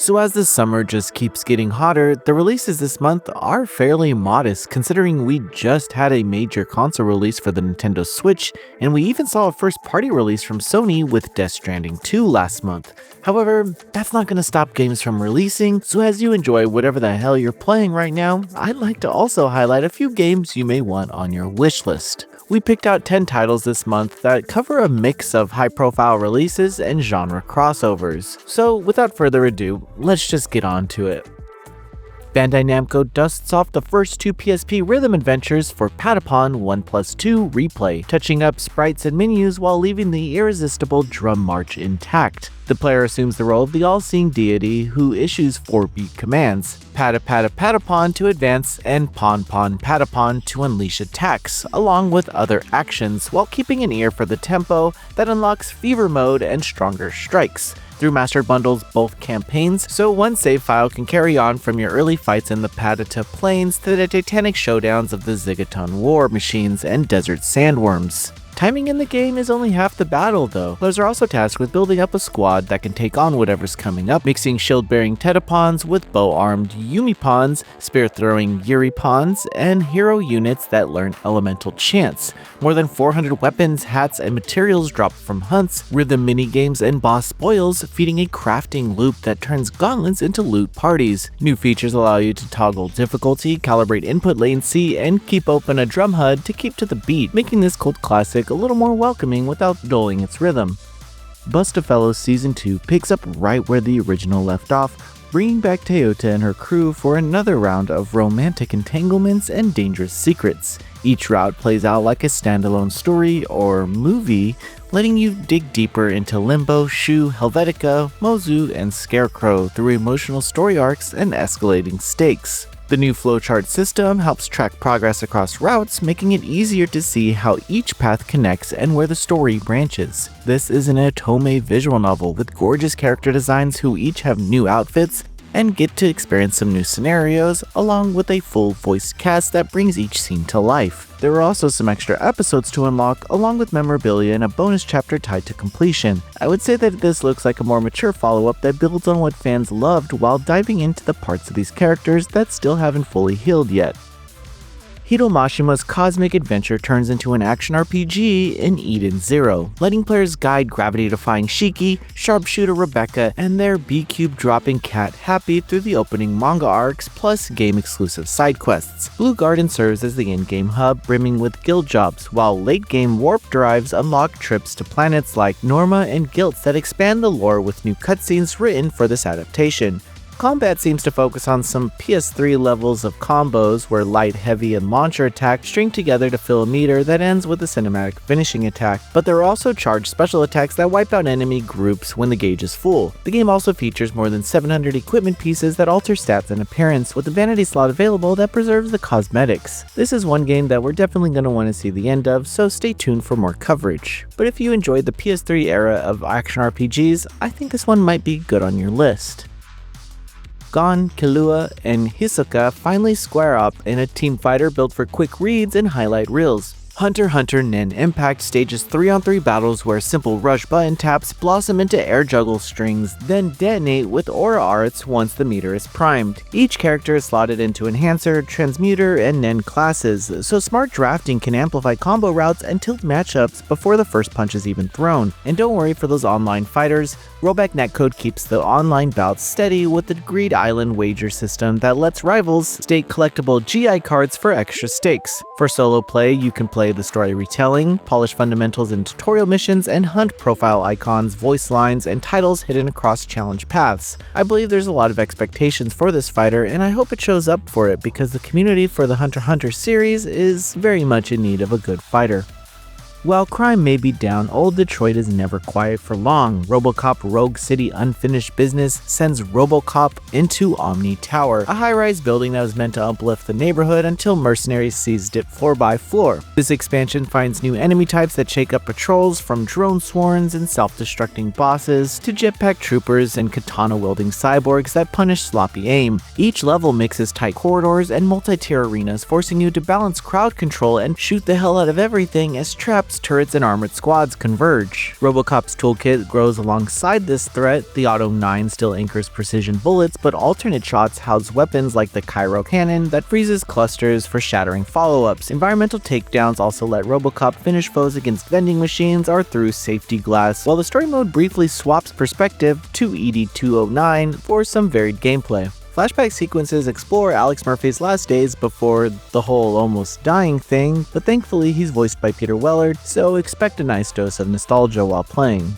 So as the summer just keeps getting hotter, the releases this month are fairly modest considering we just had a major console release for the Nintendo Switch, and we even saw a first-party release from Sony with Death Stranding 2 last month. However, that's not going to stop games from releasing, so as you enjoy whatever the hell you're playing right now, I'd like to also highlight a few games you may want on your wish list. We picked out 10 titles this month that cover a mix of high-profile releases and genre crossovers. So without further ado, let's just get on to it. Bandai Namco dusts off the first two PSP rhythm adventures for Patapon 1+2 Replay, touching up sprites and menus while leaving the irresistible drum march intact. The player assumes the role of the all-seeing deity who issues 4-beat commands, Patapon to advance and Pon Patapon to unleash attacks, along with other actions, while keeping an ear for the tempo that unlocks Fever Mode and Stronger Strikes. Through Master bundles both campaigns, so one save file can carry on from your early fights in the Patata Plains to the titanic showdowns of the Zigaton War Machines and Desert Sandworms. Timing in the game is only half the battle though. Players are also tasked with building up a squad that can take on whatever's coming up, mixing shield-bearing Tetapons with bow-armed Yumipons, spear-throwing Yuripons, and hero units that learn elemental chants. More than 400 weapons, hats, and materials drop from hunts, rhythm minigames, and boss spoils, feeding a crafting loop that turns gauntlets into loot parties. New features allow you to toggle difficulty, calibrate input latency, and keep open a drum HUD to keep to the beat, making this cult classic a little more welcoming without dulling its rhythm. Bustafellows Season 2 picks up right where the original left off, bringing back Toyota and her crew for another round of romantic entanglements and dangerous secrets. Each route plays out like a standalone story or movie, letting you dig deeper into Limbo, Shu, Helvetica, Mozu, and Scarecrow through emotional story arcs and escalating stakes. The new flowchart system helps track progress across routes, making it easier to see how each path connects and where the story branches. This is an otome visual novel with gorgeous character designs who each have new outfits and get to experience some new scenarios, along with a full voiced cast that brings each scene to life. There are also some extra episodes to unlock, along with memorabilia and a bonus chapter tied to completion. I would say that this looks like a more mature follow-up that builds on what fans loved while diving into the parts of these characters that still haven't fully healed yet. Hiro Mashima's cosmic adventure turns into an action RPG in Eden Zero, letting players guide gravity-defying Shiki, sharpshooter Rebecca, and their B-Cube dropping cat Happy through the opening manga arcs plus game-exclusive side quests. Blue Garden serves as the in-game hub, brimming with guild jobs, while late-game warp drives unlock trips to planets like Norma and Guilt that expand the lore with new cutscenes written for this adaptation. Combat seems to focus on some PS3 levels of combos where light, heavy, and launcher attack string together to fill a meter that ends with a cinematic finishing attack, but there are also charged special attacks that wipe out enemy groups when the gauge is full. The game also features more than 700 equipment pieces that alter stats and appearance, with a vanity slot available that preserves the cosmetics. This is one game that we're definitely going to want to see the end of, so stay tuned for more coverage. But if you enjoyed the PS3 era of action RPGs, I think this one might be good on your list. Gon, Killua, and Hisoka finally square up in a team fighter built for quick reads and highlight reels. Hunter x Hunter Nen Impact stages 3-on-3 battles where simple rush button taps blossom into air juggle strings, then detonate with aura arts once the meter is primed. Each character is slotted into Enhancer, Transmuter, and Nen classes, so smart drafting can amplify combo routes and tilt matchups before the first punch is even thrown. And don't worry for those online fighters, rollback netcode keeps the online bouts steady with the Greed Island wager system that lets rivals stake collectible GI cards for extra stakes. For solo play, you can play the story retelling, polish fundamentals in tutorial missions, and hunt profile icons, voice lines, and titles hidden across challenge paths. I believe there's a lot of expectations for this fighter, and I hope it shows up for it because the community for the Hunter x Hunter series is very much in need of a good fighter. While crime may be down, old Detroit is never quiet for long. RoboCop Rogue City Unfinished Business sends RoboCop into Omni Tower, a high-rise building that was meant to uplift the neighborhood until mercenaries seized it floor by floor. This expansion finds new enemy types that shake up patrols, from drone swarms and self-destructing bosses to jetpack troopers and katana-wielding cyborgs that punish sloppy aim. Each level mixes tight corridors and multi-tier arenas, forcing you to balance crowd control and shoot the hell out of everything as trap ships, turrets, and armored squads converge. RoboCop's toolkit grows alongside this threat. The Auto 9 still anchors precision bullets, but alternate shots house weapons like the Cairo cannon that freezes clusters for shattering follow-ups. Environmental takedowns also let RoboCop finish foes against vending machines or through safety glass, while the story mode briefly swaps perspective to ED-209 for some varied gameplay. Flashback sequences explore Alex Murphy's last days before the whole almost dying thing, but thankfully he's voiced by Peter Weller, so expect a nice dose of nostalgia while playing.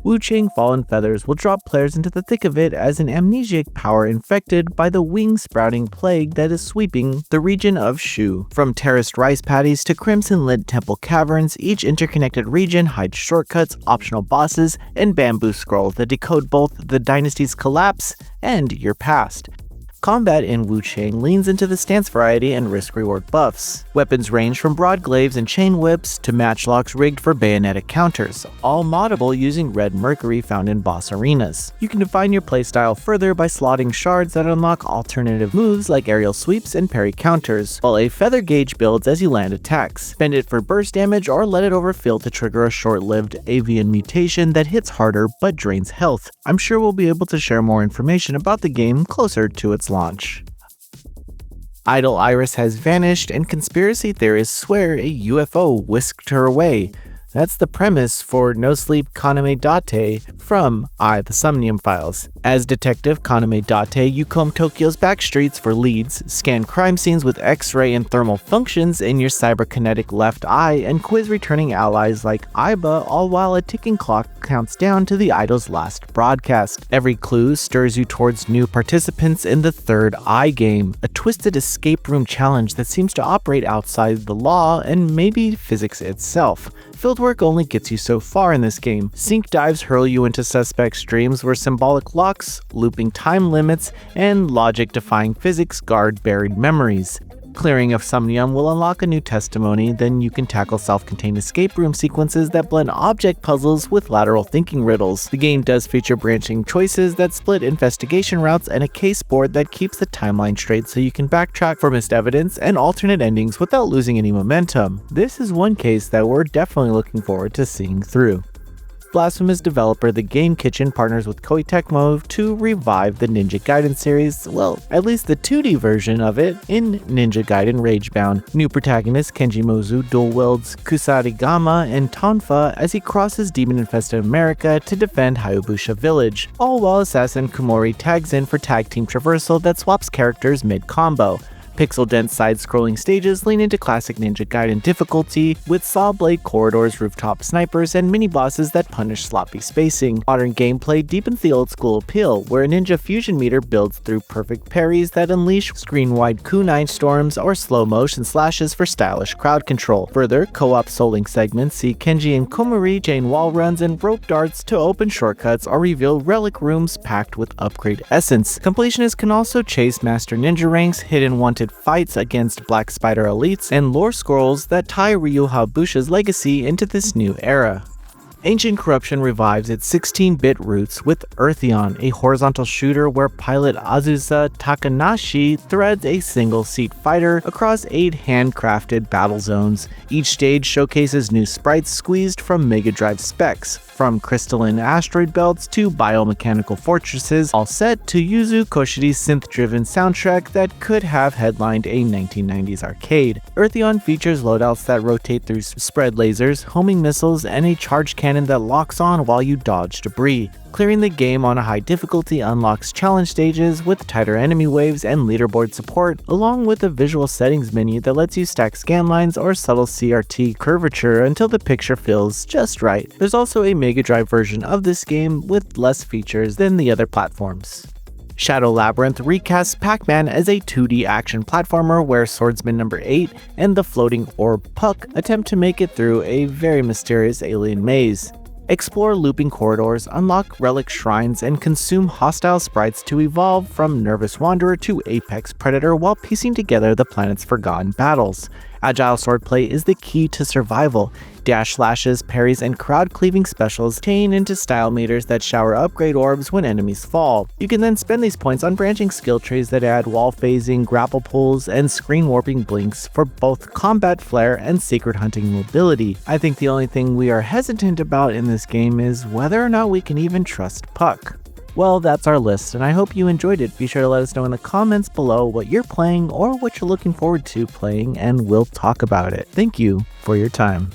Wuchang Fallen Feathers will drop players into the thick of it as an amnesiac power infected by the wing-sprouting plague that is sweeping the region of Shu. From terraced rice paddies to crimson-lit temple caverns, each interconnected region hides shortcuts, optional bosses, and bamboo scrolls that decode both the dynasty's collapse and your past. Combat in Wuchang leans into the stance variety and risk-reward buffs. Weapons range from broad glaives and chain whips to matchlocks rigged for bayonetic counters, all moddable using red mercury found in boss arenas. You can define your playstyle further by slotting shards that unlock alternative moves like aerial sweeps and parry counters, while a feather gauge builds as you land attacks. Spend it for burst damage or let it overfill to trigger a short-lived avian mutation that hits harder but drains health. I'm sure we'll be able to share more information about the game closer to its launch. Idle Iris has vanished, and conspiracy theorists swear a UFO whisked her away. That's the premise for No Sleep Kaname Date from The Somnium Files. As Detective Kaname Date, you comb Tokyo's backstreets for leads, scan crime scenes with X-ray and thermal functions in your cyberkinetic left eye, and quiz returning allies like Aiba, all while a ticking clock counts down to the idol's last broadcast. Every clue stirs you towards new participants in the Third Eye game, a twisted escape room challenge that seems to operate outside the law and maybe physics itself. Fieldwork only gets you so far in this game. Sink dives hurl you into suspect streams where symbolic locks, looping time limits, and logic-defying physics guard buried memories. Clearing of Somnium will unlock a new testimony, then you can tackle self-contained escape room sequences that blend object puzzles with lateral thinking riddles. The game does feature branching choices that split investigation routes and a case board that keeps the timeline straight so you can backtrack for missed evidence and alternate endings without losing any momentum. This is one case that we're definitely looking forward to seeing through. Blasphemous developer The Game Kitchen partners with Koei Tecmo to revive the Ninja Gaiden series, well, at least the 2D version of it, in Ninja Gaiden Ragebound. New protagonist Kenji Mozu dual-wields Kusarigama and Tonfa as he crosses demon-infested America to defend Hayabusha Village, all while assassin Kumori tags in for tag team traversal that swaps characters mid-combo. Pixel-dense side-scrolling stages lean into classic Ninja Gaiden difficulty, with saw-blade corridors, rooftop snipers, and mini-bosses that punish sloppy spacing. Modern gameplay deepens the old-school appeal, where a ninja fusion meter builds through perfect parries that unleash screen-wide kunai storms or slow-motion slashes for stylish crowd control. Further, co-op soul-link segments see Kenji and Komori chain wall runs and rope darts to open shortcuts or reveal relic rooms packed with upgrade essence. Completionists can also chase Master Ninja ranks, hidden wanted fights against Black Spider elites, and lore scrolls that tie Ryu Hayabusa's legacy into this new era. Ancient Corruption revives its 16-bit roots with Earthion, a horizontal shooter where pilot Azusa Takanashi threads a single-seat fighter across 8 handcrafted battle zones. Each stage showcases new sprites squeezed from Mega Drive specs, from crystalline asteroid belts to biomechanical fortresses, all set to Yuzo Koshi's synth-driven soundtrack that could have headlined a 1990s arcade. Earthion features loadouts that rotate through spread lasers, homing missiles, and a charge cannon that locks on while you dodge debris. Clearing the game on a high difficulty unlocks challenge stages with tighter enemy waves and leaderboard support, along with a visual settings menu that lets you stack scanlines or subtle CRT curvature until the picture feels just right. There's also a Mega Drive version of this game with less features than the other platforms. Shadow Labyrinth recasts Pac-Man as a 2D action platformer where Swordsman No. 8 and the floating orb Puck attempt to make it through a very mysterious alien maze. Explore looping corridors, unlock relic shrines, and consume hostile sprites to evolve from Nervous Wanderer to Apex Predator while piecing together the planet's forgotten battles. Agile swordplay is the key to survival. Dash slashes, parries, and crowd-cleaving specials chain into style meters that shower upgrade orbs when enemies fall. You can then spend these points on branching skill trees that add wall phasing, grapple pulls, and screen warping blinks for both combat flair and secret hunting mobility. I think the only thing we are hesitant about in this game is whether or not we can even trust Puck. Well, that's our list, and I hope you enjoyed it. Be sure to let us know in the comments below what you're playing or what you're looking forward to playing, and we'll talk about it. Thank you for your time.